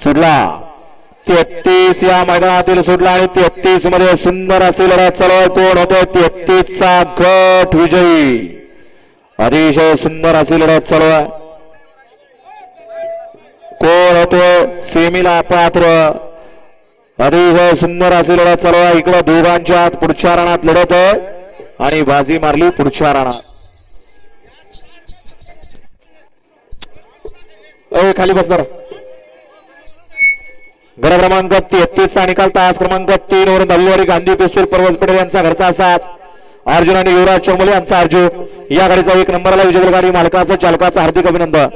सुटला 33 या मैदानातील सुटला आणि 33 मध्ये सुंदर अशी लढत चालू आहे. कोण होतोय 33 चा गट विजयी. अतिशय सुंदर अशी लढत चालू आहे. कोण होतोय सेमीला पात्र. अतिशय सुंदर अशी लढत चालू आहे. इकडे दोघांच्या पुढच्या रानात लढत आहे आणि बाजी मारली पुढच्या रानात. खाली बस जरा. गट क्रमांक 33 चा निकाल तास क्रमांक 3 वर दल्लवाडी गांधी पिस्तूल पर्वत पटेल यांचा घरचा असाच अर्जुन आणि युवराज चौमले यांचा अर्जुन. या गाडीचा 1 नंबरला विजय गाडी मालकाचं चालकाचं हार्दिक अभिनंदन.